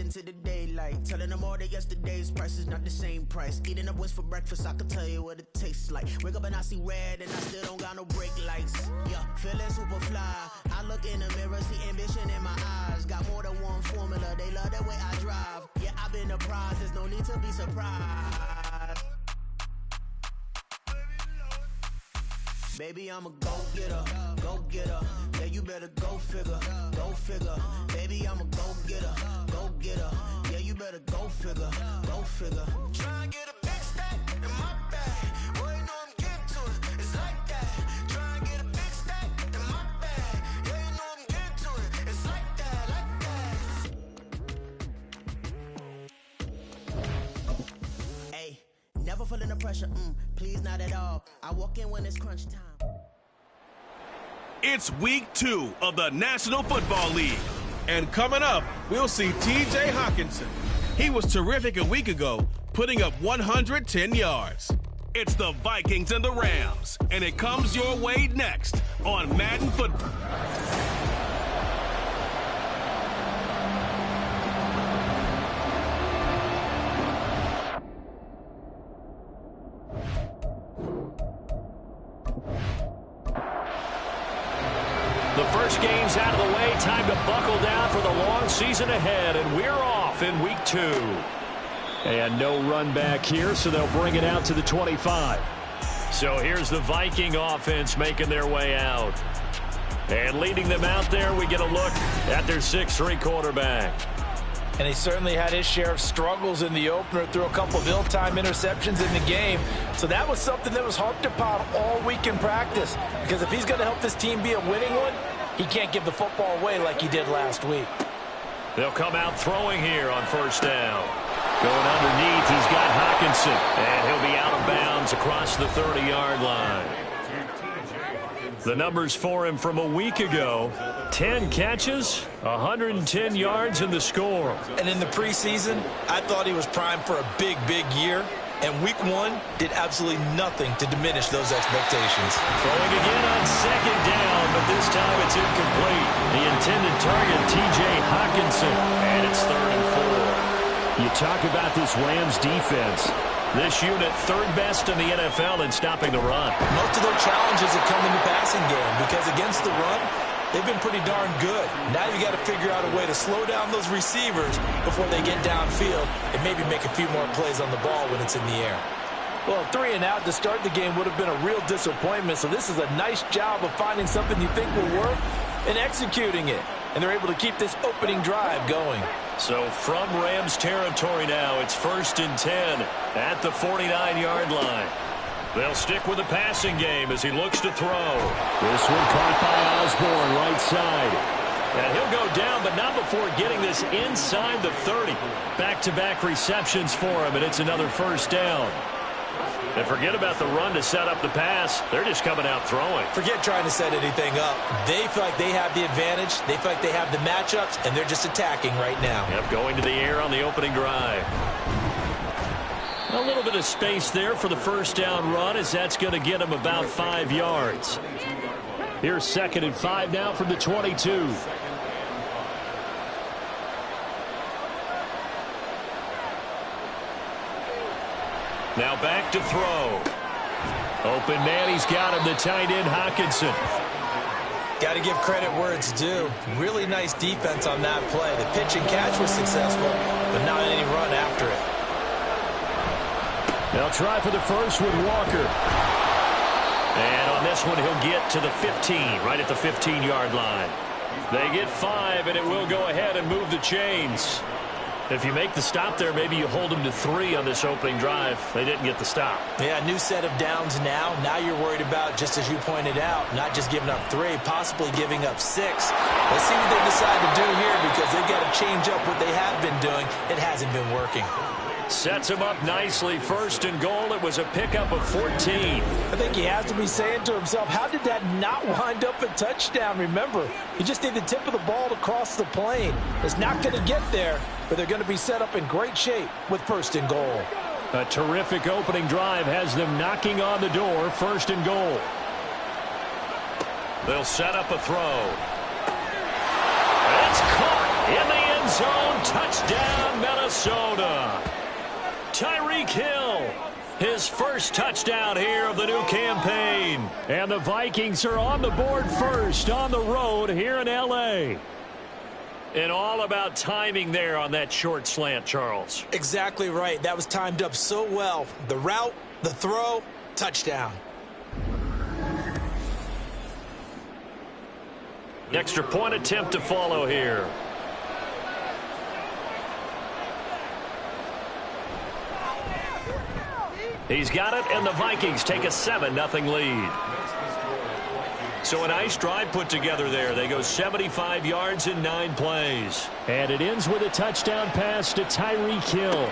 into the daylight. Telling them all that yesterday's price is not the same price. Eating up wings for breakfast, I can tell you what it tastes like. Wake up and I see red and I still don't got no brake lights. Yeah, feeling super fly. I look in the mirror, see ambition in my eyes. Got more than one formula, they love the way I drive. Yeah, I've been a prize, there's no need to be surprised. Baby, I'm a go-getter, go-getter. Yeah, you better go figure, go figure. Baby, I'm a go-getter, go-getter. Yeah, you better go figure, go figure. Try and get a big stack in my bag. Boy, you know I'm getting to it, it's like that. Try and get a big stack in my bag. Yeah, you know I'm getting to it, it's like that, Hey, never feeling the pressure, please not at all. I walk in when it's crunch time. It's week 2 of the National Football League. And coming up, we'll see T.J. Hockenson. He was terrific a week ago, putting up 110 yards. It's the Vikings and the Rams, and it comes your way next on Madden Football. The first game's out of the way. Time to buckle down for the long season ahead, and we're off in week 2. And no run back here, so they'll bring it out to the 25. So here's the Viking offense making their way out. And leading them out there, we get a look at their 6'3" quarterback. And he certainly had his share of struggles in the opener, threw a couple of ill-timed interceptions in the game. So that was something that was harped upon all week in practice. Because if he's going to help this team be a winning one, he can't give the football away like he did last week. They'll come out throwing here on first down. Going underneath, he's got Hockenson. And he'll be out of bounds across the 30-yard line. The numbers for him from a week ago: 10 catches, 110 yards, and the score. And in the preseason, I thought he was primed for a big, big year. And week 1 did absolutely nothing to diminish those expectations. Throwing again on second down, but this time it's incomplete. The intended target, T.J. Hockenson, and it's 3rd and 4. You talk about this Rams defense. This unit, 3rd best in the NFL in stopping the run. Most of their challenges have come in the passing game because against the run, they've been pretty darn good. Now you got to figure out a way to slow down those receivers before they get downfield and maybe make a few more plays on the ball when it's in the air. Well, 3 and out to start the game would have been a real disappointment, so this is a nice job of finding something you think will work and executing it. And they're able to keep this opening drive going. So from Rams territory now, it's 1st and 10 at the 49-yard line. They'll stick with the passing game as he looks to throw. This one caught by Osborne, right side. And he'll go down, but not before getting this inside the 30. Back-to-back receptions for him, and it's another first down. And forget about the run to set up the pass. They're just coming out throwing. Forget trying to set anything up. They feel like they have the advantage. They feel like they have the matchups, and they're just attacking right now. Yep, going to the air on the opening drive. A little bit of space there for the first down run, as that's going to get him about 5 yards. Here's 2nd and 5 now from the 22. Now back to throw. Open man, he's got him, the tight end, Hockenson. Got to give credit where it's due. Really nice defense on that play. The pitch and catch was successful, but not any run after it. They'll try for the first with Walker. And on this one, he'll get to the 15, right at the 15-yard line. They get 5, and it will go ahead and move the chains. If you make the stop there, maybe you hold them to 3 on this opening drive. They didn't get the stop. Yeah, new set of downs now. Now you're worried about, just as you pointed out, not just giving up 3, possibly giving up 6. Let's see what they decide to do here, because they've got to change up what they have been doing. It hasn't been working. Sets him up nicely. 1st and goal. It was a pickup of 14. I think he has to be saying to himself, how did that not wind up a touchdown? Remember, you just need the tip of the ball to cross the plane. It's not going to get there, but they're going to be set up in great shape with 1st and goal. A terrific opening drive has them knocking on the door. 1st and goal. They'll set up a throw. It's caught in the end end zone. Touchdown, Minnesota. Tyreek Hill, his first touchdown here of the new campaign. And the Vikings are on the board first on the road here in L.A. And all about timing there on that short slant, Charles. Exactly right. That was timed up so well. The route, the throw, touchdown. Extra point attempt to follow here. He's got it, and the Vikings take a 7-0 lead. So a nice drive put together there. They go 75 yards in 9 plays. And it ends with a touchdown pass to Tyreek Hill.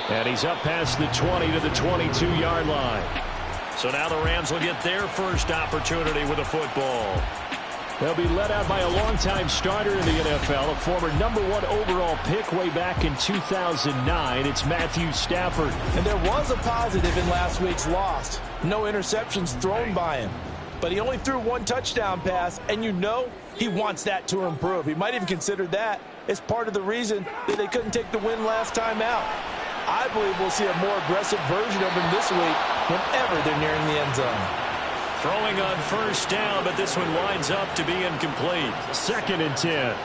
And he's up past the 20 to the 22-yard line. So now the Rams will get their first opportunity with a football. They'll be led out by a longtime starter in the NFL, a former #1 overall pick way back in 2009. It's Matthew Stafford. And there was a positive in last week's loss. No interceptions thrown by him. But he only threw 1 touchdown pass, and you know he wants that to improve. He might even consider that as part of the reason that they couldn't take the win last time out. I believe we'll see a more aggressive version of him this week whenever they're nearing the end zone. Throwing on first down, but this one winds up to be incomplete. 2nd and 10.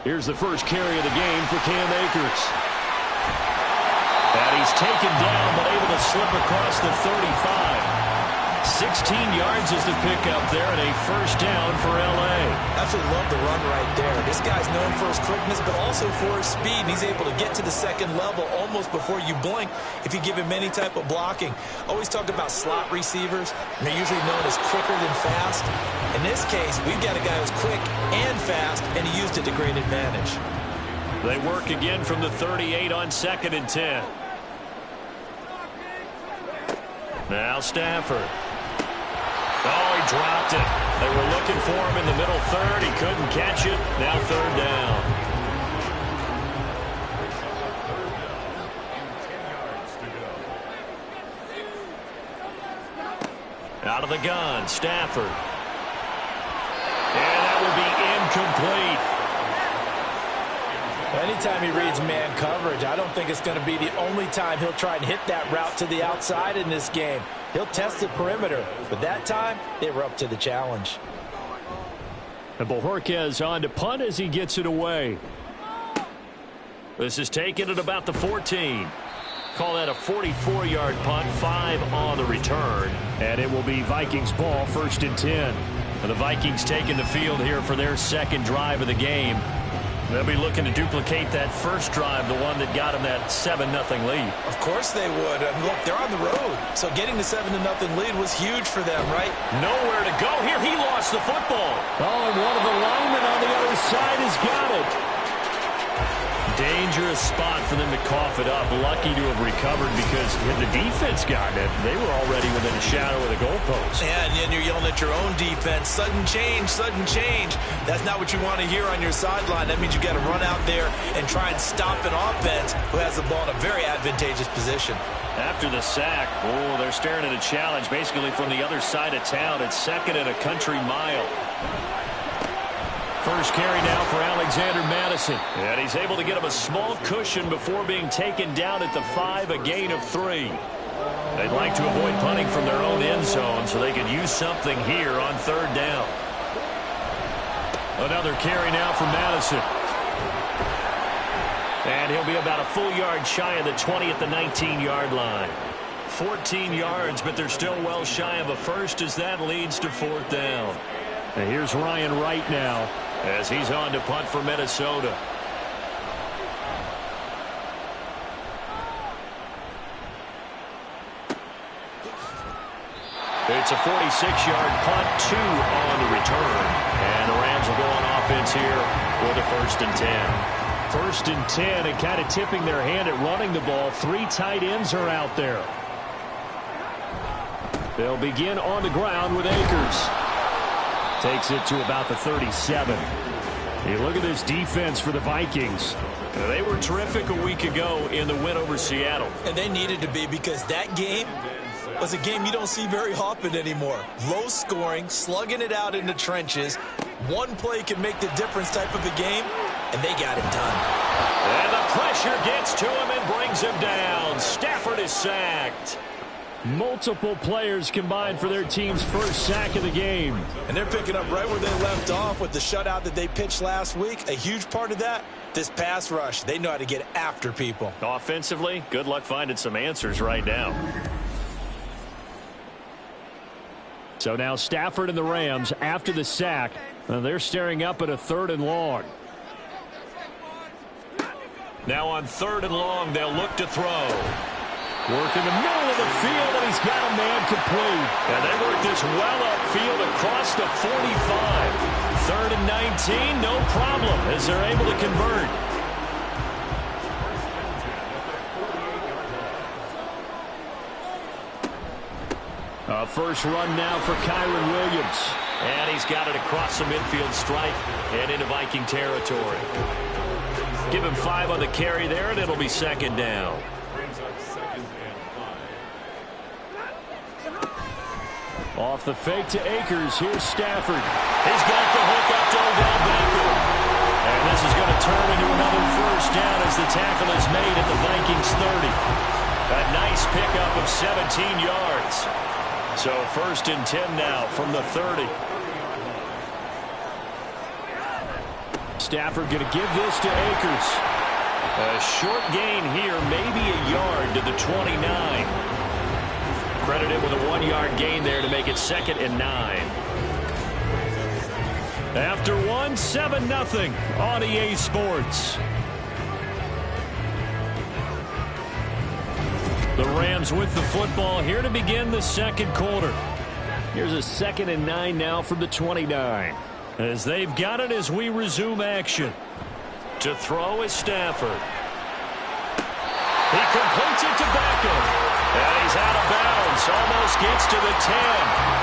Here's the first carry of the game for Cam Akers. And he's taken down, but able to slip across the 35. 16 yards is the pickup there, and a first down for L.A. Absolutely love the run right there. This guy's known for his quickness, but also for his speed. And he's able to get to the second level almost before you blink if you give him any type of blocking. Always talk about slot receivers, and they're usually known as quicker than fast. In this case, we've got a guy who's quick and fast, and he used it to great advantage. They work again from the 38 on 2nd and 10. Now Stafford. Oh, he dropped it. They were looking for him in the middle third. He couldn't catch it. Now 3rd down. Out of the gun, Stafford. And that will be incomplete. Anytime he reads man coverage, I don't think it's going to be the only time he'll try and hit that route to the outside in this game. He'll test the perimeter, but that time, they were up to the challenge. And Bojorquez on to punt as he gets it away. This is taken at about the 14. Call that a 44-yard punt, 5 on the return. And it will be Vikings ball, 1st and 10. And the Vikings taking the field here for their 2nd drive of the game. They'll be looking to duplicate that first drive, the one that got them that 7-0 lead. Of course they would. I mean, look, they're on the road. So getting the 7-0 lead was huge for them, right? Nowhere to go here. He lost the football. Oh, and one of the linemen on the other side has got it. Dangerous spot for them to cough it up. Lucky to have recovered because had the defense gotten it, they were already within a shadow of the goalpost. Yeah, and then you're yelling at your own defense. Sudden change, sudden change. That's not what you want to hear on your sideline. That means you've got to run out there and try and stop an offense who has the ball in a very advantageous position. After the sack, oh, they're staring at a challenge basically from the other side of town. It's 2nd and a country mile. First carry now for Alexander Madison. And he's able to get him a small cushion before being taken down at the 5, a gain of 3. They'd like to avoid punting from their own end zone so they could use something here on 3rd down. Another carry now for Madison. And he'll be about a full yard shy of the 20 at the 19-yard line. 14 yards, but they're still well shy of a first as that leads to 4th down. And here's Ryan Wright now as he's on to punt for Minnesota. It's a 46-yard punt, 2 on the return. And the Rams will go on offense here with a 1st and 10. 1st and 10, and kind of tipping their hand at running the ball. 3 tight ends are out there. They'll begin on the ground with Akers. Takes it to about the 37. Hey, look at this defense for the Vikings. They were terrific a week ago in the win over Seattle. And they needed to be because that game was a game you don't see very often anymore. Low scoring, slugging it out in the trenches. One play can make the difference type of a game, and they got it done. And the pressure gets to him and brings him down. Stafford is sacked. Multiple players combined for their team's first sack of the game. And they're picking up right where they left off with the shutout that they pitched last week. A huge part of that, this pass rush. They know how to get after people. Offensively, good luck finding some answers right now. So now Stafford and the Rams, after the sack, they're staring up at a 3rd and long. Now on 3rd and long, they'll look to throw. Work in the middle of the field, and he's got a man complete. And they work this well upfield across the 45. 3rd and 19, no problem, as they're able to convert. First run now for Kyron Williams. And he's got it across the midfield stripe and into Viking territory. Give him 5 on the carry there, and it'll be 2nd down. Off the fake to Akers. Here's Stafford. He's got the hook up to Odell Beckham. And this is going to turn into another first down as the tackle is made at the Vikings 30. A nice pickup of 17 yards. So 1st and 10 now from the 30. Stafford going to give this to Akers. A short gain here, maybe a yard to the 29. Credited with a 1-yard gain there to make it 2nd and 9. After 7-0 on EA Sports. The Rams with the football here to begin the 2nd quarter. Here's a 2nd and 9 now from the 29. As they've got it as we resume action. To throw is Stafford. He completes it to Beckham. And he's out of bounds. Almost gets to the 10.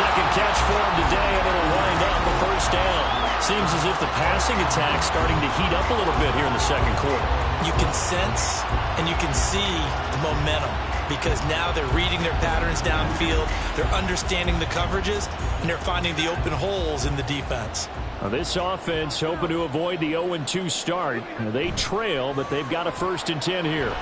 2nd catch for him today, and it'll wind up a 1st down. Seems as if the passing attack's starting to heat up a little bit here in the 2nd quarter. You can sense and you can see the momentum because now they're reading their patterns downfield, they're understanding the coverages, and they're finding the open holes in the defense. Now this offense hoping to avoid the 0-2 start. They trail, but they've got a 1st and 10 here.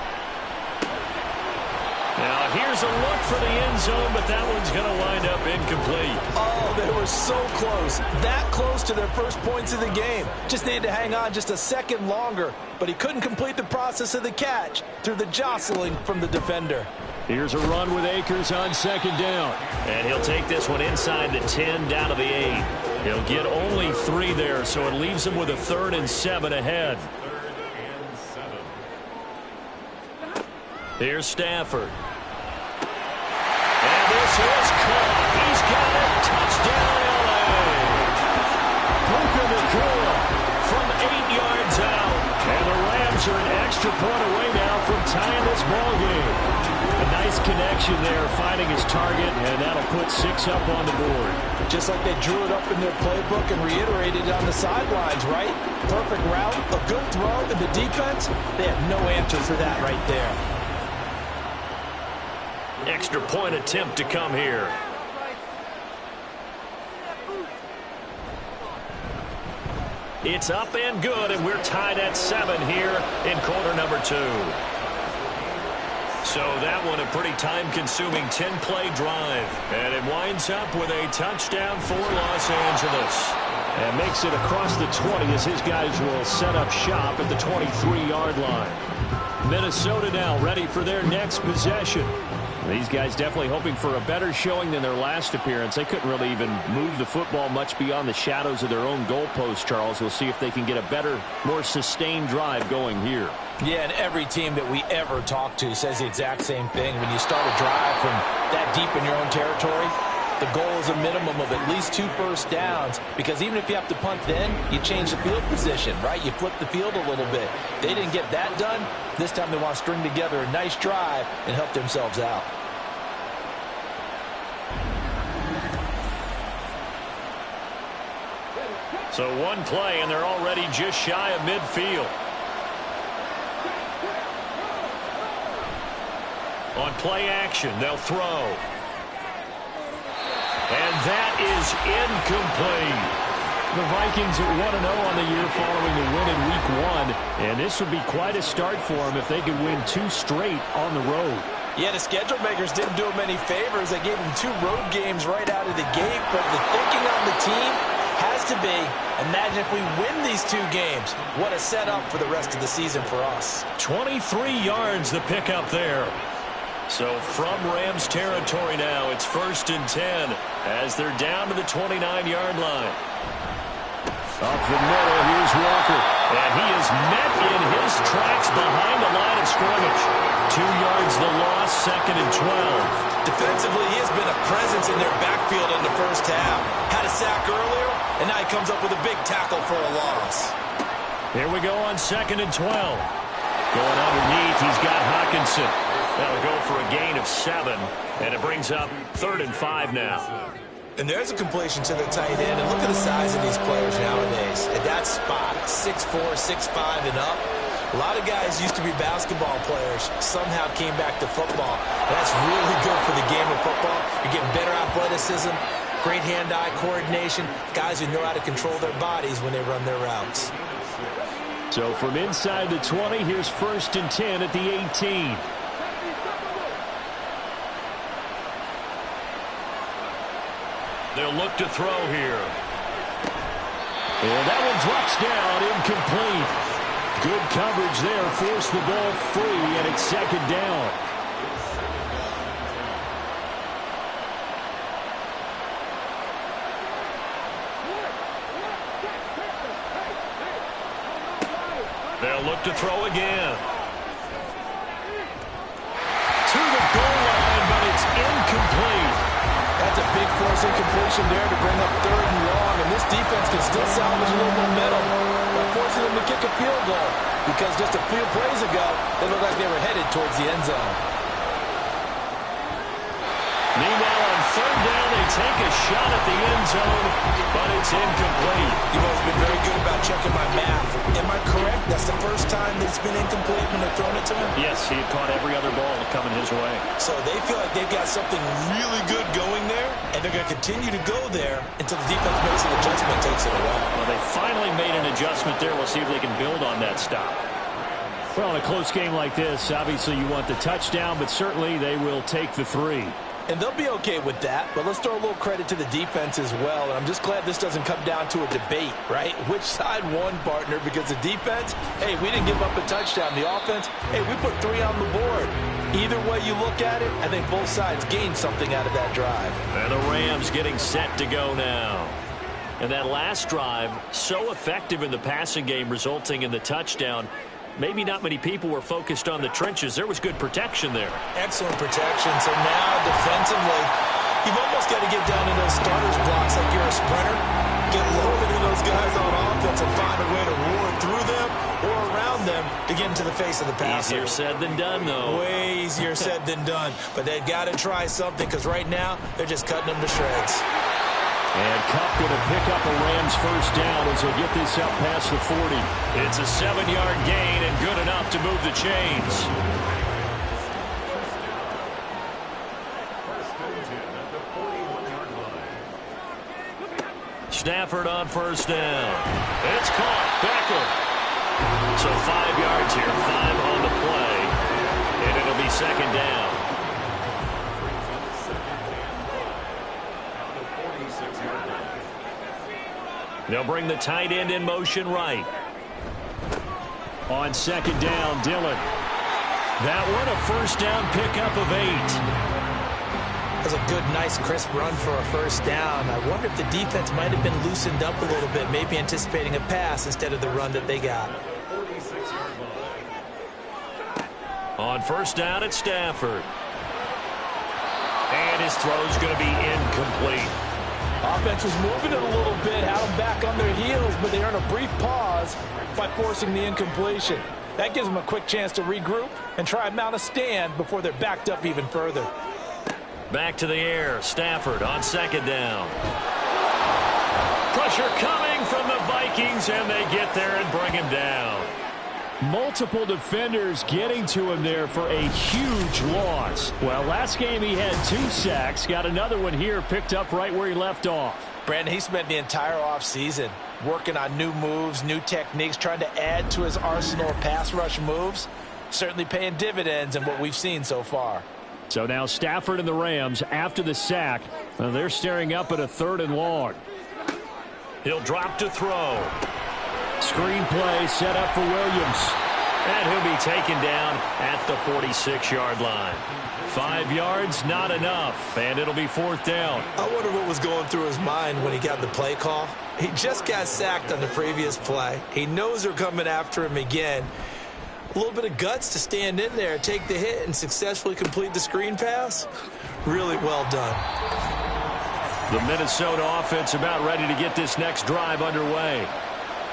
Now here's a look for the end zone, but that one's going to wind up incomplete. Oh, they were so close. That close to their first points of the game. Just needed to hang on just a second longer, but he couldn't complete the process of the catch through the jostling from the defender. Here's a run with Akers on 2nd down. And he'll take this one inside the 10 down to the 8. He'll get only 3 there, so it leaves him with a 3rd and 7 ahead. Here's Stafford. And this is caught. He's got it. Touchdown, L.A. Puka Nacua from 8 yards out. And the Rams are an extra point away now from tying this ball game. A nice connection there, finding his target, and that'll put 6 up on the board. Just like they drew it up in their playbook and reiterated it on the sidelines, right? Perfect route, a good throw, and the defense, they have no answer for that right there. Extra point attempt to come here. It's up and good, and we're tied at 7 here in quarter number 2. So that one a pretty time-consuming 10-play drive. And it winds up with a touchdown for Los Angeles. And makes it across the 20 as his guys will set up shop at the 23-yard line. Minnesota now ready for their next possession. These guys definitely hoping for a better showing than their last appearance. They couldn't really even move the football much beyond the shadows of their own goalpost, Charles. We'll see if they can get a better, more sustained drive going here. Yeah, and every team that we ever talk to says the exact same thing. When you start a drive from that deep in your own territory, the goal is a minimum of at least 2 first downs, because even if you have to punt then, you change the field position, right? You flip the field a little bit. They didn't get that done. This time they want to string together a nice drive and help themselves out. So one play, and they're already just shy of midfield. On play action, they'll throw. And that is incomplete. The Vikings at 1-0 on the year following the win in Week 1. And this would be quite a start for them if they could win 2 straight on the road. Yeah, the schedule makers didn't do them any favors. They gave them 2 road games right out of the gate. But the thinking on the team has to be, imagine if we win these 2 games. What a setup for the rest of the season for us. 23 yards the pickup there. So from Rams territory now, it's 1st and 10 as they're down to the 29-yard line. Up the middle, here's Walker. And he is met in his tracks behind the line of scrimmage. 2 yards the loss, 2nd and 12. Defensively, he has been a presence in their backfield in the first half. Had a sack earlier, and now he comes up with a big tackle for a loss. Here we go on 2nd and 12. Going underneath, he's got Hockenson. That'll go for a gain of 7, and it brings up 3rd and 5 now. And there's a completion to the tight end. And look at the size of these players nowadays. At that spot, 6'4", 6'5", and up. A lot of guys used to be basketball players, somehow came back to football. And that's really good for the game of football. You're getting better athleticism, great hand-eye coordination, guys who know how to control their bodies when they run their routes. So from inside the 20, here's 1st and 10 at the 18. They'll look to throw here. And that one drops down, incomplete. Good coverage there, forced the ball free, and it's 2nd down. They'll look to throw again. To the goal line, but it's incomplete. That's a big force incompletion there to bring up 3rd and long, and this defense can still salvage a little momentum by forcing them to kick a field goal, because just a few plays ago, they looked like they were headed towards the end zone. Meanwhile, on 3rd down, they take a shot at the end zone, but it's incomplete. You've always been very good about checking my math. Am I correct? That's the first time that it's been incomplete when they're throwing it to him? Yes, he had caught every other ball coming his way. So they feel like they've got something really good going there, and they're going to continue to go there until the defense makes an adjustment and takes it away. Well, they finally made an adjustment there. We'll see if they can build on that stop. Well, in a close game like this, obviously you want the touchdown, but certainly they will take the 3. And they'll be okay with that, but let's throw a little credit to the defense as well. And I'm just glad this doesn't come down to a debate, right? Which side won, partner? Because the defense, hey, we didn't give up a touchdown. The offense, hey, we put 3 on the board. Either way you look at it, I think both sides gained something out of that drive. And the Rams getting set to go now. And that last drive, so effective in the passing game, resulting in the touchdown. Maybe not many people were focused on the trenches. There was good protection there. Excellent protection. So now, defensively, you've almost got to get down to those starters blocks like you're a sprinter. Get loaded in those guys on offense and find a way to roar through them or around them to get into the face of the passer. Easier said than done, though. Way easier said than done. But they've got to try something, because right now, they're just cutting them to shreds. And Kupp going to pick up a Rams 1st down as they get this up past the 40. It's a 7-yard gain and good enough to move the chains. Stafford on 1st down. It's caught. Beckham. So 5 yards here, 5 on the play. And it'll be 2nd down. They'll bring the tight end in motion right. On 2nd down, Dillon. That one, a 1st down pickup of 8. That's a good, nice, crisp run for a 1st down. I wonder if the defense might have been loosened up a little bit, maybe anticipating a pass instead of the run that they got. On 1st down, it's Stafford. And his throw's going to be incomplete. Offense was moving it a little bit, had them back on their heels, but they earn a brief pause by forcing the incompletion. That gives them a quick chance to regroup and try and mount a stand before they're backed up even further. Back to the air. Stafford on 2nd down. Pressure coming from the Vikings, and they get there and bring him down. Multiple defenders getting to him there for a huge loss. Well, last game he had 2 sacks. Got another one here, picked up right where he left off. Brandon, he spent the entire offseason working on new moves, new techniques, trying to add to his arsenal of pass rush moves. Certainly paying dividends in what we've seen so far. So now Stafford and the Rams, after the sack, they're staring up at a 3rd and long. He'll drop to throw. Screen play set up for Williams. And he'll be taken down at the 46-yard line. 5 yards, not enough, and it'll be 4th down. I wonder what was going through his mind when he got the play call. He just got sacked on the previous play. He knows they're coming after him again. A little bit of guts to stand in there, take the hit, and successfully complete the screen pass. Really well done. The Minnesota offense about ready to get this next drive underway.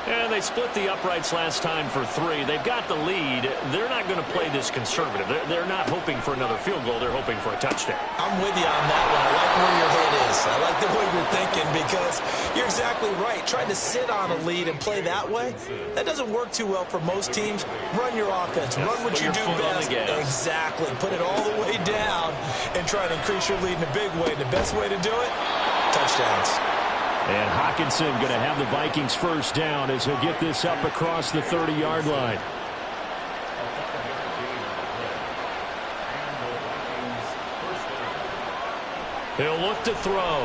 And they split the uprights last time for 3. They've got the lead. They're not going to play this conservative. They're not hoping for another field goal. They're hoping for a touchdown. I'm with you on that one. I like where your head is. I like the way you're thinking because you're exactly right. Trying to sit on a lead and play that way, that doesn't work too well for most teams. Run your offense. Run what you do best. Exactly. Put it all the way down and try to increase your lead in a big way. The best way to do it, touchdowns. And Hockenson going to have the Vikings first down as he'll get this up across the 30-yard line. He'll look to throw.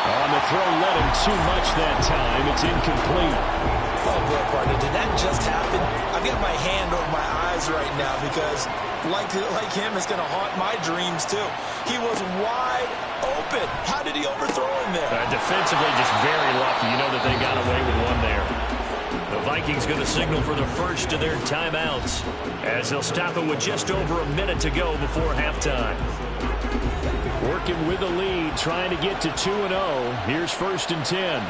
On the throw, let him too much that time. It's incomplete. Oh, boy, partner, did that just happen? I've got my hand over my eyes right now because, like him, it's going to haunt my dreams, too. He was wide open. How did he overthrow him there? Defensively, just very lucky. You know that they got away with one there. The Vikings going to signal for the first of their timeouts as they'll stop it with just over a minute to go before halftime. Working with the lead, trying to get to 2-0. Here's 1st and 10.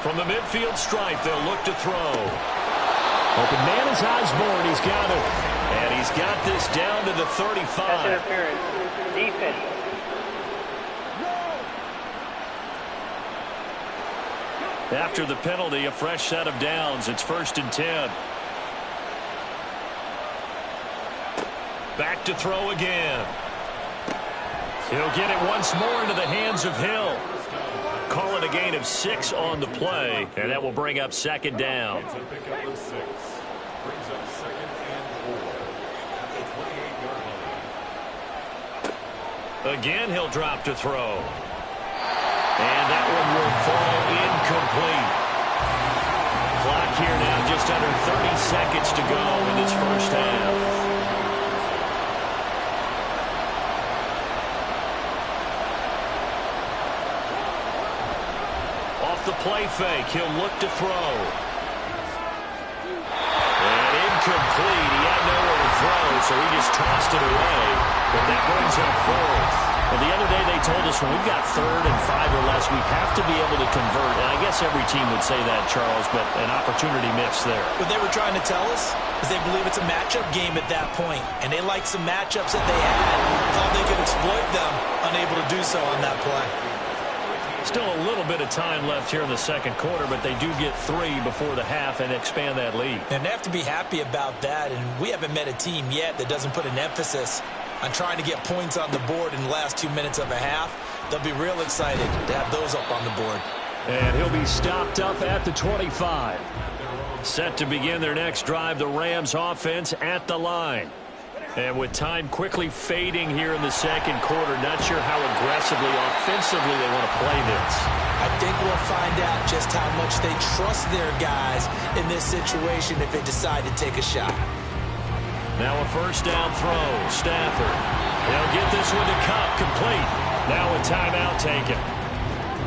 From the midfield stripe, they'll look to throw. Open man is Osborne. He's got it. And he's got this down to the 35. Pass interference. Defense. After the penalty, a fresh set of downs. It's 1st and 10. Back to throw again. He'll get it once more into the hands of Hill. Call it a gain of 6 on the play, and that will bring up 2nd down. Again, he'll drop to throw. And that one will fall incomplete. Clock here now just under 30 seconds to go in this first half. Off the play fake, he'll look to throw. And incomplete. He had nowhere to throw, so he just tossed it away. But that brings up 4th. Well, the other day they told us when we've got 3rd and 5 or less, we have to be able to convert. And I guess every team would say that, Charles, but an opportunity missed there. What they were trying to tell us is they believe it's a matchup game at that point, and they liked some matchups that they had, thought they could exploit them, unable to do so on that play. Still a little bit of time left here in the second quarter, but they do get 3 before the half and expand that lead. And they have to be happy about that, and we haven't met a team yet that doesn't put an emphasis on trying to get points on the board in the last 2 minutes of a half. They'll be real excited to have those up on the board. And he'll be stopped up at the 25. Set to begin their next drive, the Rams offense at the line. And with time quickly fading here in the second quarter, not sure how aggressively, offensively they want to play this. I think we'll find out just how much they trust their guys in this situation if they decide to take a shot. Now a first down throw. Stafford. They'll get this one to Cup, complete. Now a timeout taken.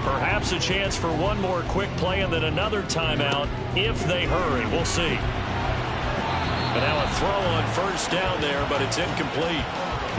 Perhaps a chance for one more quick play and then another timeout if they hurry. We'll see. But now a throw on first down there, but it's incomplete.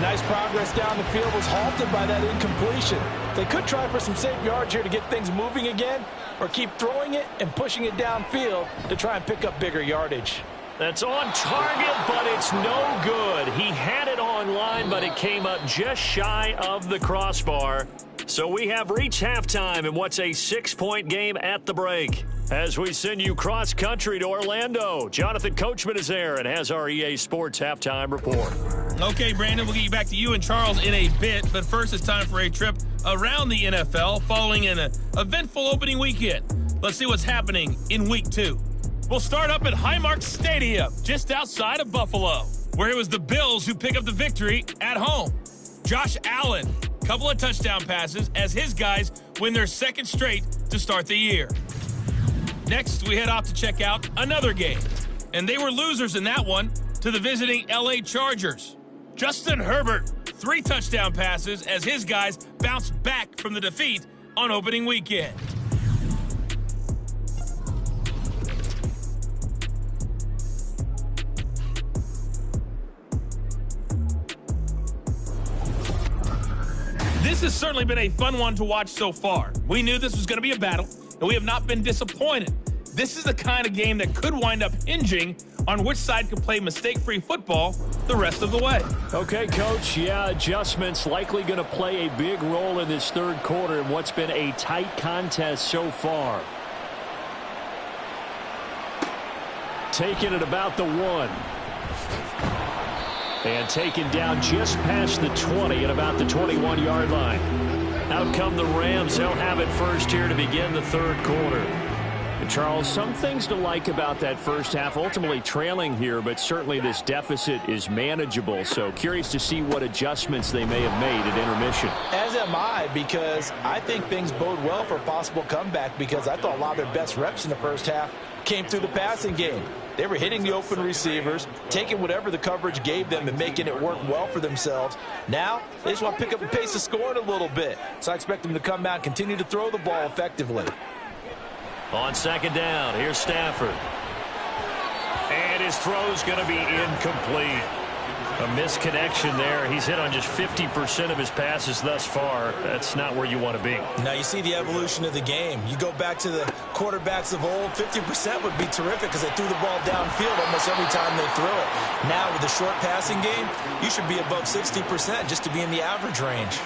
Nice progress down the field was halted by that incompletion. They could try for some safe yards here to get things moving again, or keep throwing it and pushing it downfield to try and pick up bigger yardage. That's on target, but it's no good. He had it on line, but it came up just shy of the crossbar. So we have reached halftime in what's a 6-point game at the break. As we send you cross-country to Orlando, Jonathan Coachman is there and has our EA Sports halftime report. Okay, Brandon, we'll get you back to you and Charles in a bit, but first it's time for a trip around the NFL following an eventful opening weekend. Let's see what's happening in Week 2. We'll start up at Highmark Stadium, just outside of Buffalo, where it was the Bills who pick up the victory at home. Josh Allen, couple of touchdown passes as his guys win their second straight to start the year. Next, we head off to check out another game, and they were losers in that one to the visiting LA Chargers. Justin Herbert, 3 touchdown passes as his guys bounced back from the defeat on opening weekend. This has certainly been a fun one to watch so far. We knew this was going to be a battle, and we have not been disappointed. This is the kind of game that could wind up hinging on which side can play mistake-free football the rest of the way. Okay, Coach, yeah, adjustments likely going to play a big role in this third quarter in what's been a tight contest so far. Taking it about the 1. And taken down just past the 20 at about the 21-yard line. Out come the Rams. They'll have it first here to begin the third quarter. And Charles, some things to like about that first half. Ultimately trailing here, but certainly this deficit is manageable. So curious to see what adjustments they may have made at intermission. As am I, because I think things bode well for a possible comeback, because I thought a lot of their best reps in the first half came through the passing game. They were hitting the open receivers, taking whatever the coverage gave them and making it work well for themselves. Now, they just want to pick up the pace of scoring a little bit. So I expect them to come out and continue to throw the ball effectively. On second down, here's Stafford. And his throw's going to be incomplete. A misconnection there. He's hit on just 50% of his passes thus far. That's not where you want to be. Now you see the evolution of the game. You go back to the quarterbacks of old, 50% would be terrific because they threw the ball downfield almost every time they threw it. Now with the short passing game, you should be above 60% just to be in the average range.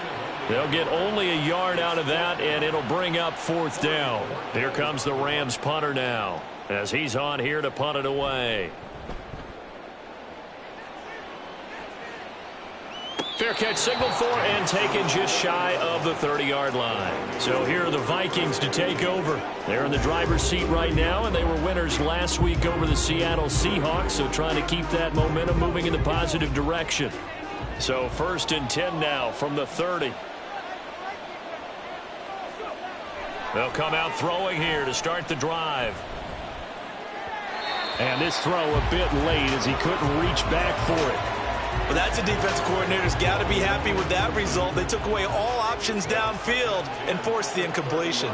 They'll get only a yard out of that, and it'll bring up fourth down. Here comes the Rams punter now as he's on here to punt it away. Fair catch signaled for and taken just shy of the 30-yard line. So here are the Vikings to take over. They're in the driver's seat right now, and they were winners last week over the Seattle Seahawks, so trying to keep that momentum moving in the positive direction. So 1st and 10 now from the 30. They'll come out throwing here to start the drive. And this throw a bit late as he couldn't reach back for it. Well, that's a defensive coordinator's got to be happy with that result. They took away all options downfield and forced the incompletion.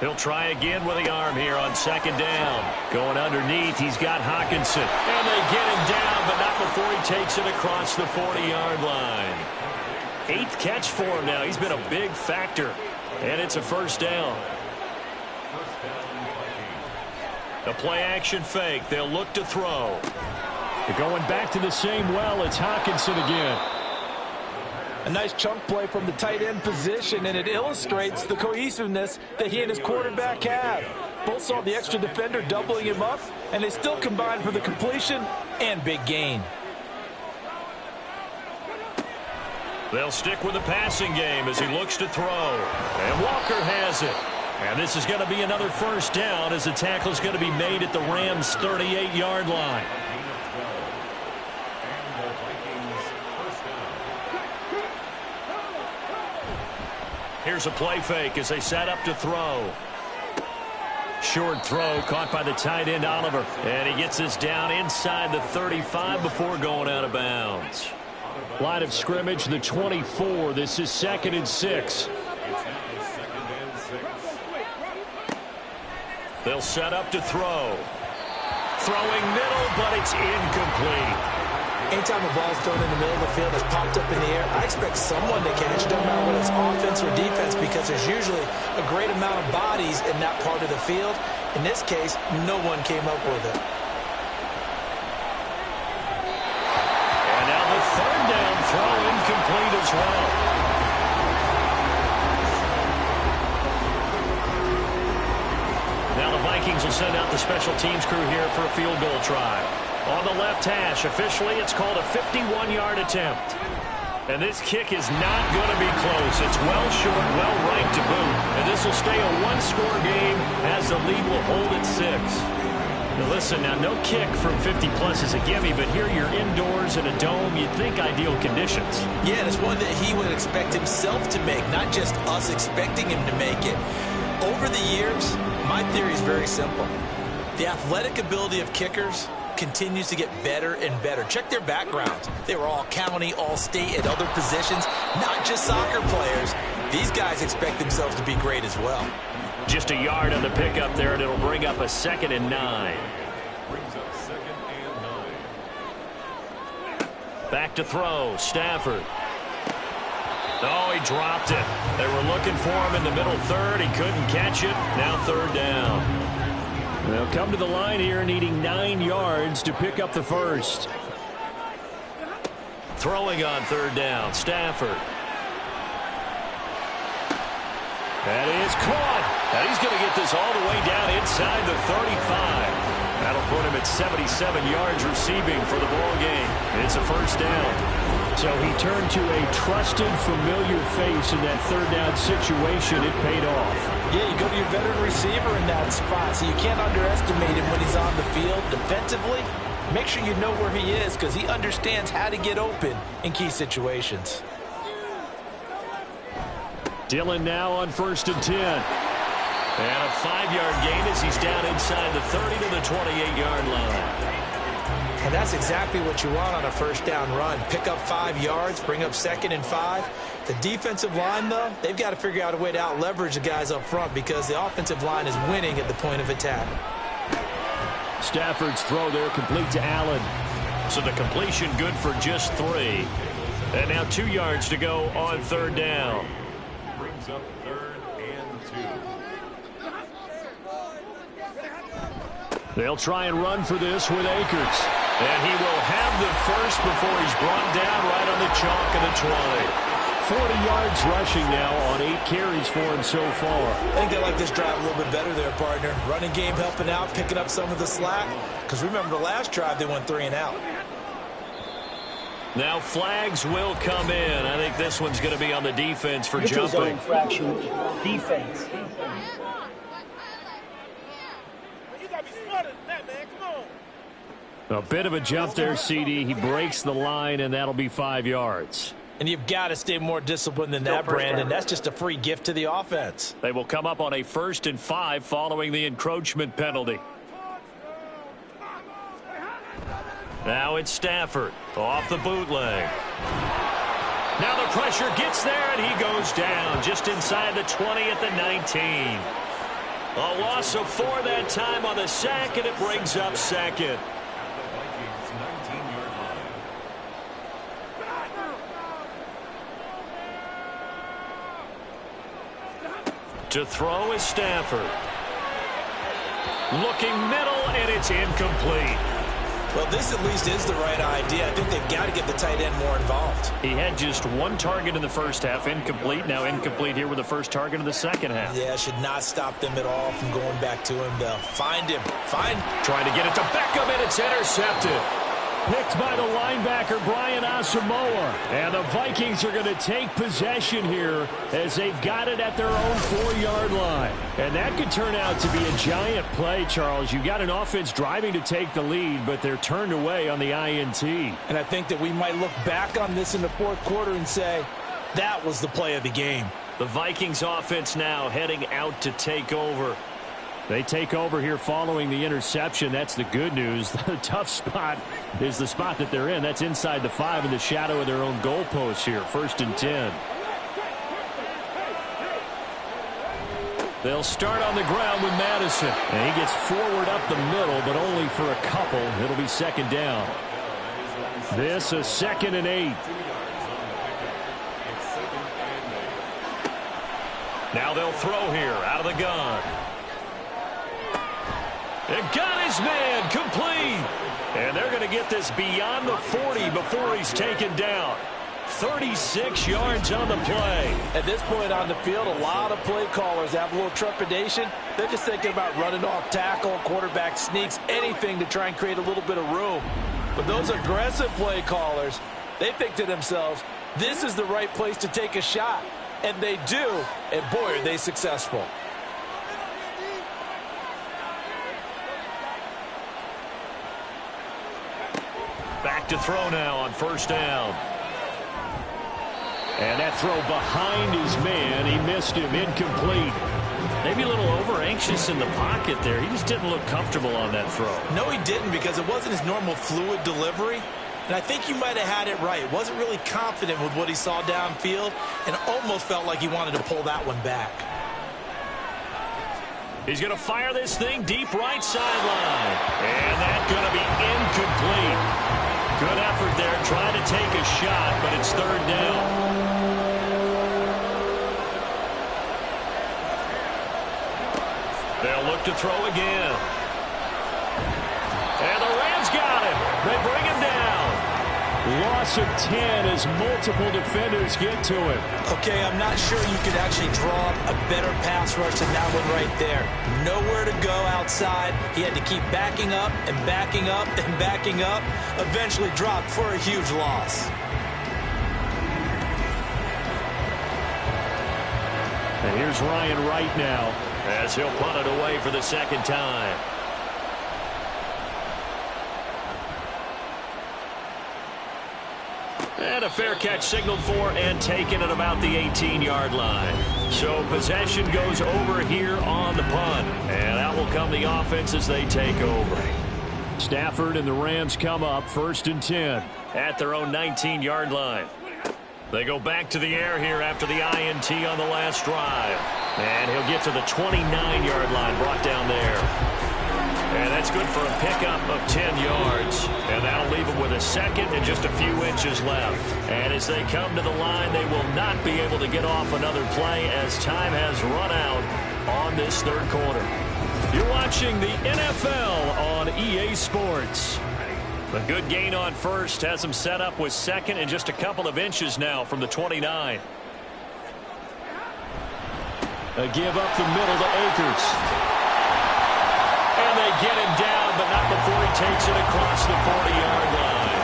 He'll try again with the arm here on second down. Going underneath, he's got Hockenson. And they get him down, but not before he takes it across the 40-yard line. 8th catch for him now. He's been a big factor. And it's a first down. The play-action fake. They'll look to throw. They're going back to the same well. It's Hockenson again. A nice chunk play from the tight end position, and it illustrates the cohesiveness that he and his quarterback have. Both saw the extra defender doubling him up, and they still combined for the completion and big gain. They'll stick with the passing game as he looks to throw. And Walker has it. And this is going to be another first down as the tackle is going to be made at the Rams' 38-yard line. Here's a play fake as they set up to throw. Short throw caught by the tight end Oliver. And he gets this down inside the 35 before going out of bounds. Line of scrimmage, the 24. This is 2nd and 6. They'll set up to throw. Throwing middle, but it's incomplete. Anytime a ball's thrown in the middle of the field that's popped up in the air, I expect someone to catch, no matter whether it's offense or defense, because there's usually a great amount of bodies in that part of the field. In this case, no one came up with it. And now the third down throw incomplete as well. Vikings will send out the special teams crew here for a field goal try. On the left hash, officially it's called a 51-yard attempt. And this kick is not going to be close. It's well short, well right to boot. And this will stay a one-score game as the lead will hold at 6. Now listen, now no kick from 50-plus is a gimme, but here you're indoors in a dome. You'd think ideal conditions. Yeah, and it's one that he would expect himself to make, not just us expecting him to make it. Over the years, my theory is very simple. The athletic ability of kickers continues to get better and better. Check their backgrounds. They were all county, all state, at other positions, not just soccer players. These guys expect themselves to be great as well. Just a yard on the pickup there, and it'll bring up a 2nd and 9. Back to throw, Stafford. Oh, he dropped it. They were looking for him in the middle third. He couldn't catch it. Now 3rd down. They'll come to the line here needing 9 yards to pick up the first. Throwing on 3rd down, Stafford. That is caught. And he's going to get this all the way down inside the 35. That'll put him at 77 yards receiving for the ball game. It's a 1st down. So he turned to a trusted, familiar face in that 3rd down situation. It paid off. Yeah, you go to your veteran receiver in that spot, so you can't underestimate him when he's on the field defensively. Make sure you know where he is because he understands how to get open in key situations. Dillon now on 1st and 10. And a 5-yard gain as he's down inside the 30 to the 28-yard line. And that's exactly what you want on a 1st down run. Pick up 5 yards, bring up 2nd and 5. The defensive line, though, they've got to figure out a way to out-leverage the guys up front because the offensive line is winning at the point of attack. Stafford's throw there complete to Allen. So the completion good for just 3. And now 2 yards to go on 3rd down. Brings up 3rd and 2. They'll try and run for this with Akers. And he will have the first before he's brought down right on the chalk of the 20. 40 yards rushing now on 8 carries for him so far. I think they like this drive a little bit better there, partner. Running game helping out, picking up some of the slack. Because remember, the last drive they went 3 and out. Now flags will come in. I think this one's going to be on the defense for jumping. Zone infraction. Defense. A bit of a jump there, CD. He breaks the line, and that'll be 5 yards. And you've got to stay more disciplined than that, Brandon. That's just a free gift to the offense. They will come up on a 1st and 5 following the encroachment penalty. Now it's Stafford off the bootleg. Now the pressure gets there, and he goes down just inside the 20 at the 19. A loss of 4 that time on the sack, and it brings up 2nd. To throw is Stafford. Looking middle, and it's incomplete. Well, this at least is the right idea. I think they've got to get the tight end more involved. He had just 1 target in the first half, incomplete. Now incomplete here with the first target in the second half. Yeah, should not stop them at all from going back to him. They'll find him. Trying to get it to Beckham, and it's intercepted. Picked by the linebacker, Brian Asamoah. And the Vikings are going to take possession here as they've got it at their own 4-yard line. And that could turn out to be a giant play, Charles. You've got an offense driving to take the lead, but they're turned away on the INT. And I think that we might look back on this in the 4th quarter and say, that was the play of the game. The Vikings offense now heading out to take over. They take over here following the interception. That's the good news. The tough spot is the spot that they're in. That's inside the 5 in the shadow of their own goalpost here. 1st and 10. They'll start on the ground with Madison. And he gets forward up the middle, but only for a couple. It'll be 2nd down. This a 2nd and 8. Now they'll throw here out of the gun. And got his man complete. And they're going to get this beyond the 40 before he's taken down. 36 yards on the play. At this point on the field, a lot of play callers have a little trepidation. They're just thinking about running off tackle, quarterback sneaks, anything to try and create a little bit of room. But those aggressive play callers, they think to themselves, this is the right place to take a shot. And they do, and boy, are they successful. Back to throw now on first down. And that throw behind his man, he missed him, incomplete. Maybe a little over-anxious in the pocket there. He just didn't look comfortable on that throw. No, he didn't, because it wasn't his normal fluid delivery. And I think he might have had it right. Wasn't really confident with what he saw downfield and almost felt like he wanted to pull that one back. He's going to fire this thing deep right sideline. And that's going to be incomplete. Good effort there, trying to take a shot, but it's third down. They'll look to throw again. And the Rams got him. They bring him down. Loss of 10 as multiple defenders get to him. Okay, I'm not sure you could actually draw up a better pass rush than that one right there. Nowhere to go outside. He had to keep backing up and backing up and backing up. Eventually dropped for a huge loss. And here's Ryan Wright now, as he'll punt it away for the second time. And a fair catch signaled for and taken at about the 18-yard line. So possession goes over here on the punt. And out will come the offense as they take over. Stafford and the Rams come up 1st and 10. At their own 19-yard line. They go back to the air here after the INT on the last drive. And he'll get to the 29-yard line, brought down there. And that's good for a pickup of 10 yards. And that'll leave him with a second and just a few inches left. And as they come to the line, they will not be able to get off another play as time has run out on this third quarter. You're watching the NFL on EA Sports. A good gain on first has him set up with second and just a couple of inches now from the 29. A give up the middle to Akers. And they get him down, but not before he takes it across the 40-yard line.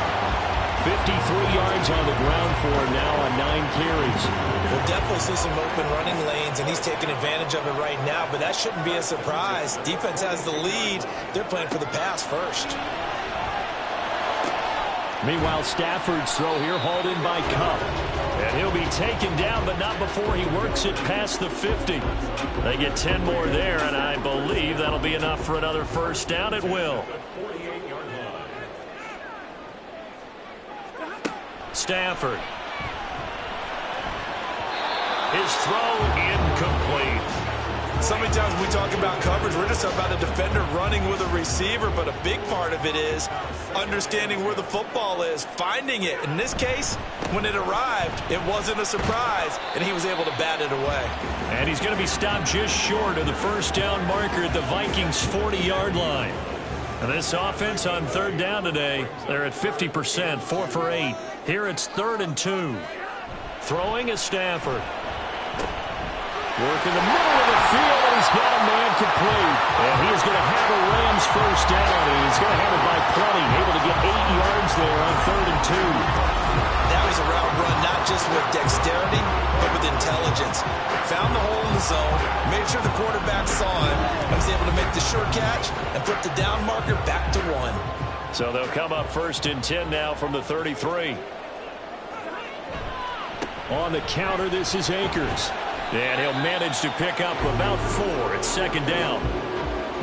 53 yards on the ground for him now on 9 carries. We'll definitely see some open running lanes, and he's taking advantage of it right now, but that shouldn't be a surprise. Defense has the lead. They're playing for the pass first. Meanwhile, Stafford's throw here hauled in by Cup. And he'll be taken down, but not before he works it past the 50. They get 10 more there, and I believe that'll be enough for another first down. It will. Stafford. His throw incomplete. So many times we talk about coverage, we're just about a defender running with a receiver, but a big part of it is understanding where the football is, finding it. In this case, when it arrived, it wasn't a surprise, and he was able to bat it away. And he's going to be stopped just short of the first down marker at the Vikings' 40-yard line. And this offense on third down today, they're at 50%, 4 for 8. Here it's 3rd and 2. Throwing is Stafford. Work in the middle of the field, and he's got a man complete. And he is going to have a Rams first down, and he's going to have it by plenty. Able to get 8 yards there on 3rd and 2. That was a route run, not just with dexterity, but with intelligence. Found the hole in the zone, made sure the quarterback saw him, and was able to make the sure catch and put the down marker back to 1. So they'll come up 1st and 10 now from the 33. On the counter, this is Akers. And he'll manage to pick up about 4. It's 2nd down.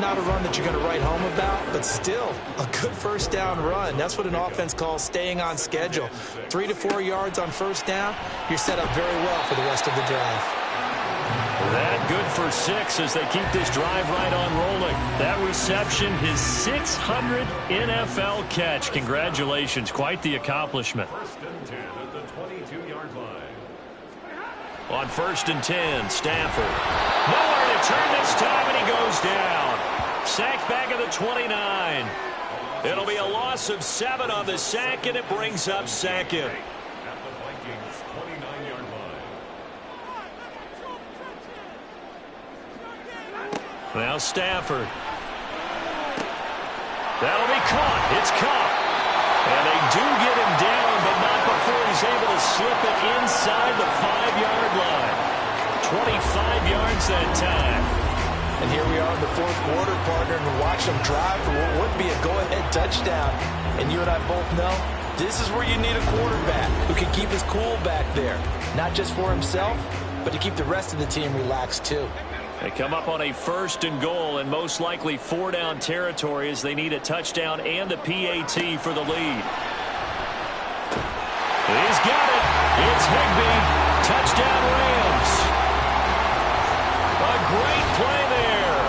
Not a run that you're going to write home about, but still a good first down run. That's what an offense calls staying on schedule. 3 to 4 yards on first down, you're set up very well for the rest of the drive. That good for 6 as they keep this drive right on rolling. That reception, his 600th NFL catch. Congratulations, quite the accomplishment. 1st and 10 at the 22-yard line. On 1st and 10, Stafford. Nowhere to turn this time, and he goes down. Sacked back at the 29. It'll be a loss of 7 on the sack, and it brings up 2nd. Now Stafford. That'll be caught. It's Cup. And they do get him down, but not before he's able to slip it inside the 5-yard line. 25 yards that time. And here we are in the fourth quarter, partner, and watch them drive for what would be a go-ahead touchdown. And you and I both know this is where you need a quarterback who can keep his cool back there. Not just for himself, but to keep the rest of the team relaxed too. They come up on a 1st and goal and most likely 4-down territory as they need a touchdown and a PAT for the lead. He's got it. It's Higbee. Touchdown Rams. A great play there.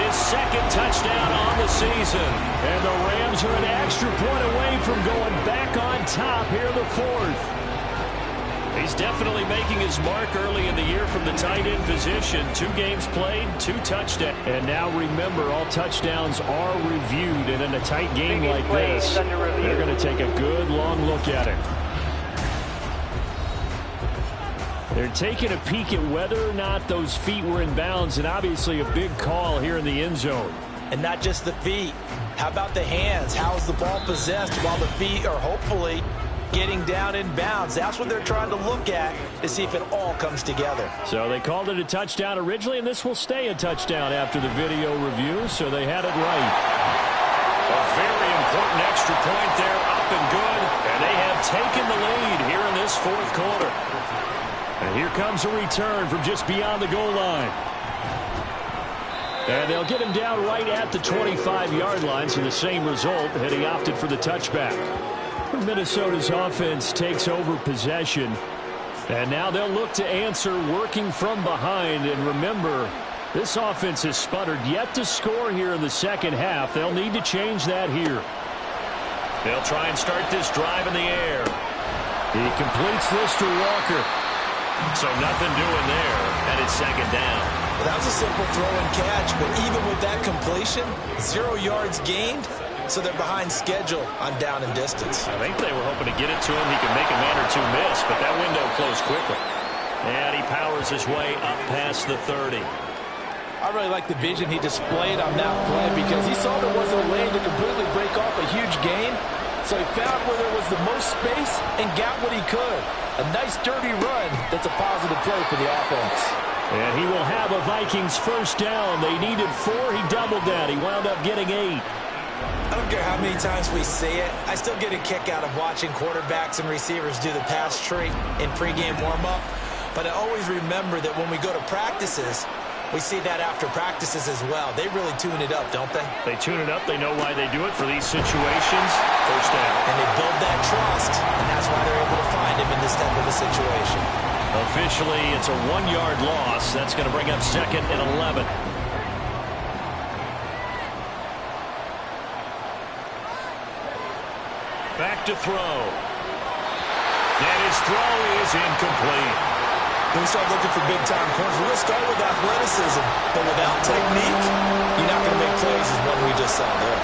His 2nd touchdown on the season. And the Rams are an extra point away from going back on top here in the 4th. He's definitely making his mark early in the year from the tight end position. 2 games played, 2 touchdowns. And now remember, all touchdowns are reviewed. And in a tight game like this, they're going to take a good long look at it. They're taking a peek at whether or not those feet were in bounds, and obviously a big call here in the end zone. And not just the feet. How about the hands? How is the ball possessed while the feet are hopefully getting down in bounds? That's what they're trying to look at to see if it all comes together. So they called it a touchdown originally, and this will stay a touchdown after the video review, so they had it right. A very important extra point there, up and good, and they have taken the lead here in this 4th quarter. And here comes a return from just beyond the goal line. And they'll get him down right at the 25-yard line, so the same result had he opted for the touchback. Minnesota's offense takes over possession. And now they'll look to answer working from behind. And remember, this offense has sputtered yet to score here in the second half. They'll need to change that here. They'll try and start this drive in the air. He completes this to Walker. So nothing doing there, and it's 2nd down. Well, that was a simple throw and catch, but even with that completion, 0 yards gained. So they're behind schedule on down and distance. I think they were hoping to get it to him. He could make a man or 2 miss, but that window closed quickly. And he powers his way up past the 30. I really like the vision he displayed on that play because he saw there wasn't a lane to completely break off a huge gain. So he found where there was the most space and got what he could. A nice dirty run that's a positive play for the offense. And he will have a Vikings 1st down. They needed 4. He doubled that. He wound up getting 8. I don't care how many times we see it. I still get a kick out of watching quarterbacks and receivers do the pass tree in pregame warm-up. But I always remember that when we go to practices, we see that after practices as well. They really tune it up, don't they? They tune it up. They know why they do it for these situations. 1st down. And they build that trust, and that's why they're able to find him in this type of a situation. Officially, it's a 1-yard loss. That's going to bring up 2nd and 11. Back to throw. And his throw is incomplete. When we start looking for big-time corners, we're going to start with athleticism. But without technique, you're not going to make plays as one we just saw there.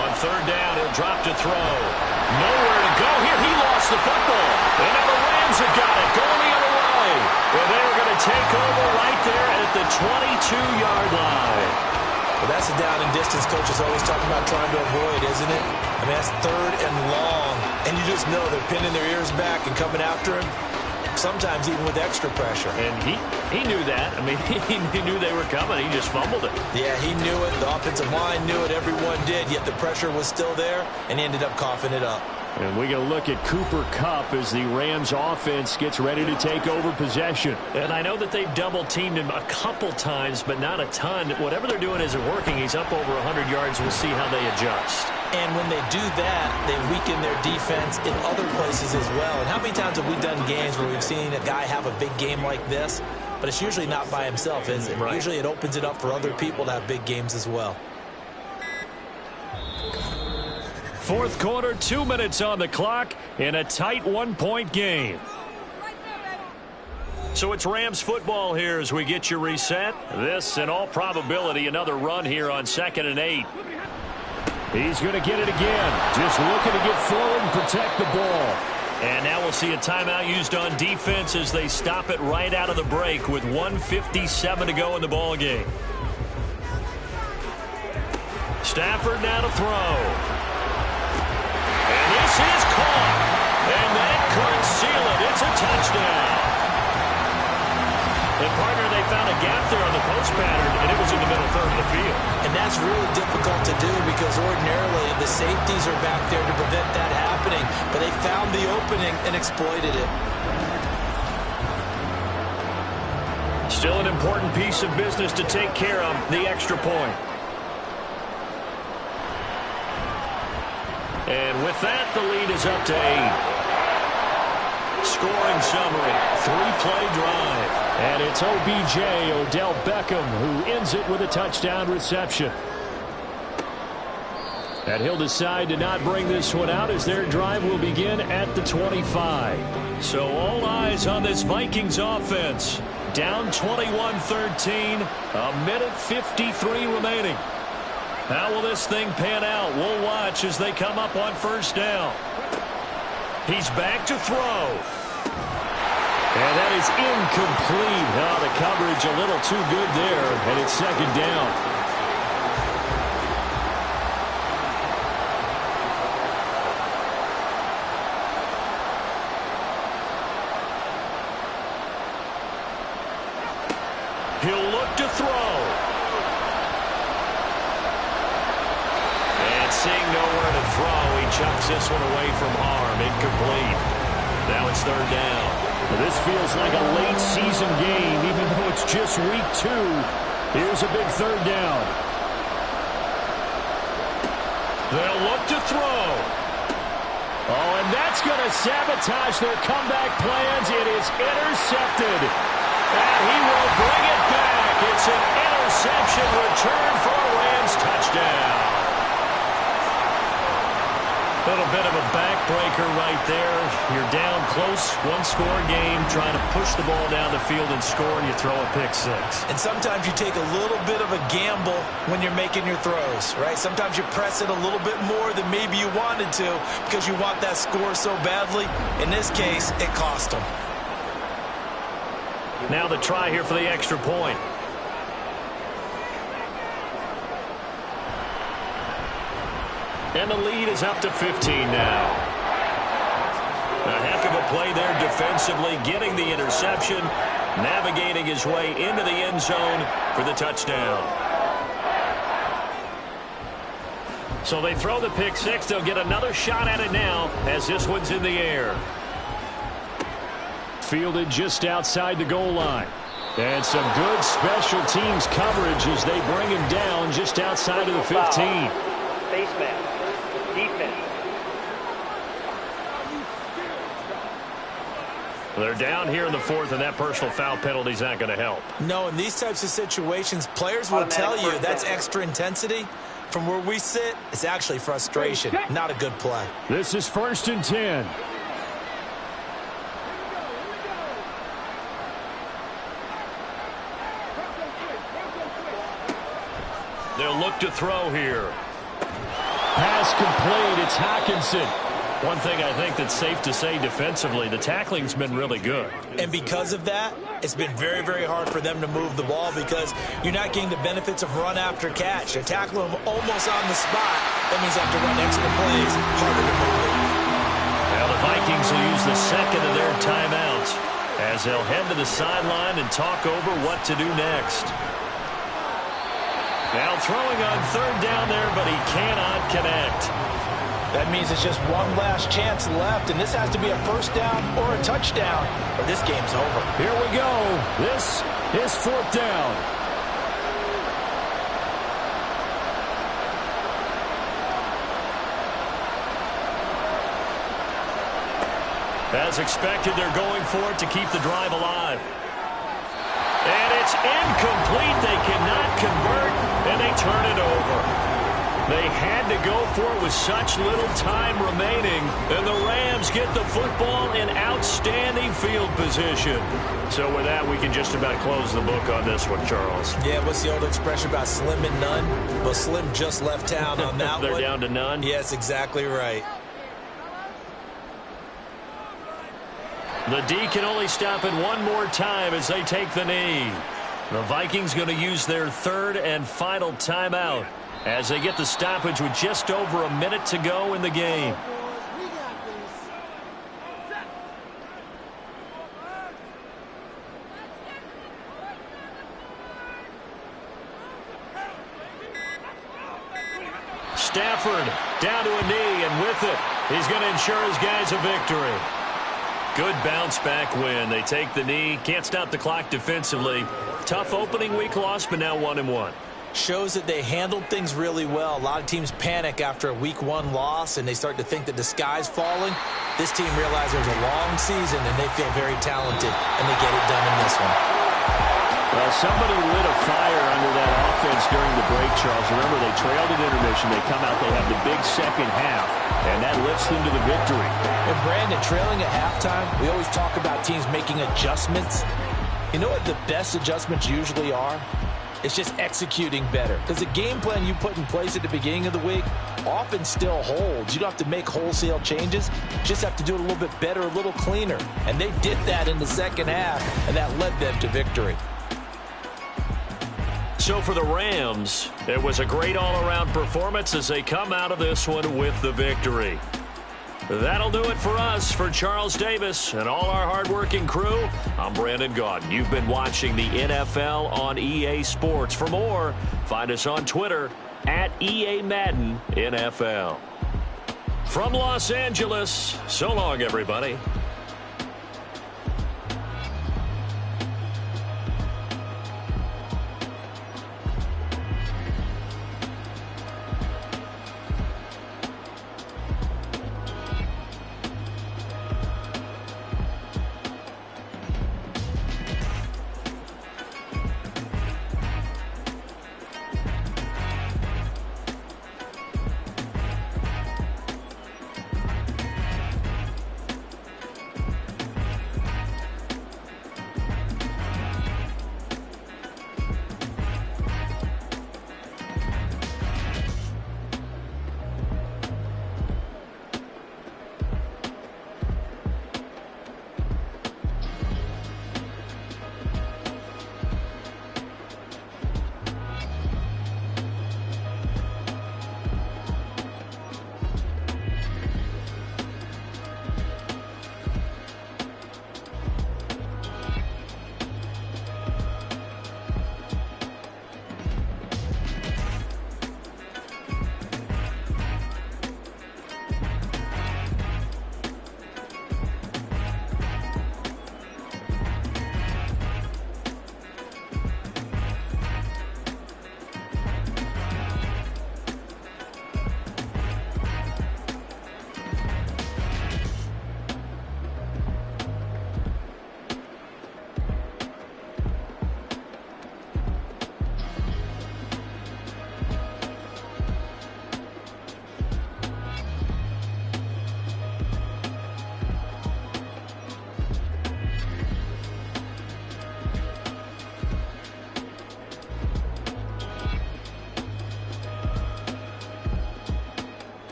On 3rd down, he'll drop to throw. Nowhere to go here. He lost the football. And now the Rams have got it. Going the other way. And they're going to take over right there at the 22-yard line. Well, that's the down and distance coach is always talking about trying to avoid, isn't it? I mean, that's 3rd and long. And you just know they're pinning their ears back and coming after him, sometimes even with extra pressure. And he knew that. I mean, he knew they were coming. He just fumbled it. Yeah, he knew it. The offensive line knew it. Everyone did. Yet the pressure was still there, and he ended up coughing it up. And we going to look at Cooper Kupp as the Rams offense gets ready to take over possession. And I know that they've double-teamed him a couple times, but not a ton. Whatever they're doing isn't working. He's up over 100 yards. We'll see how they adjust. And when they do that, they weaken their defense in other places as well. And how many times have we done games where we've seen a guy have a big game like this? But it's usually not by himself, is it? Right. Usually it opens it up for other people to have big games as well. 4th quarter, 2 minutes on the clock in a tight 1-point game. So it's Rams football here as we get you reset. This, in all probability, another run here on 2nd and 8. He's going to get it again. Just looking to get forward and protect the ball. And now we'll see a timeout used on defense as they stop it right out of the break with 1:57 to go in the ball game. Stafford now to throw. And this is caught. And that could seal it. It's a touchdown. And, partner, they found a gap there on the post pattern, and it was in the middle third of the field. And that's really difficult to do because ordinarily the safeties are back there to prevent that happening. But they found the opening and exploited it. Still an important piece of business to take care of, the extra point. And with that, the lead is up to 8. Scoring summary, 3-play drive. And it's OBJ, Odell Beckham, who ends it with a touchdown reception. And he'll decide to not bring this one out as their drive will begin at the 25. So all eyes on this Vikings offense. Down 21-13, a minute 53 remaining. How will this thing pan out? We'll watch as they come up on first down. He's back to throw. And that is incomplete. Oh, the coverage a little too good there, and it's second down. He'll look to throw. And seeing nowhere to throw, he chucks this one away from harm. Incomplete. Now it's third down. This feels like a late season game, even though it's just week 2. Here's a big third down. They'll look to throw. Oh, and that's going to sabotage their comeback plans. It is intercepted. And he will bring it back. It's an interception return for a Rams touchdown. A little bit of a backbreaker right there. You're down close, one-score game, trying to push the ball down the field and score, and you throw a pick 6. And sometimes you take a little bit of a gamble when you're making your throws, right? Sometimes you press it a little bit more than maybe you wanted to because you want that score so badly. In this case, it cost them. Now the try here for the extra point. And the lead is up to 15 now. A heck of a play there defensively, getting the interception, navigating his way into the end zone for the touchdown. So they throw the pick 6. They'll get another shot at it now as this one's in the air. Fielded just outside the goal line. And some good special teams coverage as they bring him down just outside of the 15. Baseman. Defense. They're down here in the 4th, and that personal foul penalty is not going to help. No, in these types of situations, players will tell you that's extra intensity. From where we sit, it's actually frustration, not a good play. This is 1st and 10. They'll look to throw here. Pass complete. It's Hockenson. One thing I think that's safe to say defensively, the tackling's been really good. And because of that, it's been very, very hard for them to move the ball because you're not getting the benefits of run after catch. They tackle them almost on the spot. That means they have to run extra plays, harder to move it. Well, the Vikings will use the second of their timeouts as they'll head to the sideline and talk over what to do next. Now throwing on third down there, but he cannot connect. That means it's just one last chance left, and this has to be a first down or a touchdown, or this game's over. Here we go. This is 4th down. As expected, they're going for it to keep the drive alive. And it's incomplete. They cannot convert, and they turn it over. They had to go for it with such little time remaining, and the Rams get the football in outstanding field position. So with that, we can just about close the book on this one, Charles. Yeah, what's the old expression about slim and none? Well, Slim just left town on that They're one. down to none? Yes, exactly right. The D can only stop it one more time as they take the knee. The Vikings going to use their third and final timeout as they get the stoppage with just over a minute to go in the game. Stafford down to a knee, and with it, he's going to ensure his guys a victory. Good bounce-back win. They take the knee. Can't stop the clock defensively. Tough opening week loss, but now 1-1. Shows that they handled things really well. A lot of teams panic after a week 1 loss, and they start to think that the sky's falling. This team realized there's a long season, and they feel very talented, and they get it done in this one. Well, somebody lit a fire under that offense during the break, Charles. Remember, they trailed at intermission. They come out, they have the big second half, and that lifts them to the victory. And Brandon, trailing at halftime, we always talk about teams making adjustments. You know what the best adjustments usually are? It's just executing better. Because the game plan you put in place at the beginning of the week often still holds. You don't have to make wholesale changes. You just have to do it a little bit better, a little cleaner. And they did that in the second half, and that led them to victory. So for the Rams, it was a great all-around performance as they come out of this one with the victory. That'll do it for us. For Charles Davis and all our hardworking crew, I'm Brandon Gaudin. You've been watching the NFL on EA Sports. For more, find us on Twitter at EA Madden NFL. From Los Angeles, so long, everybody.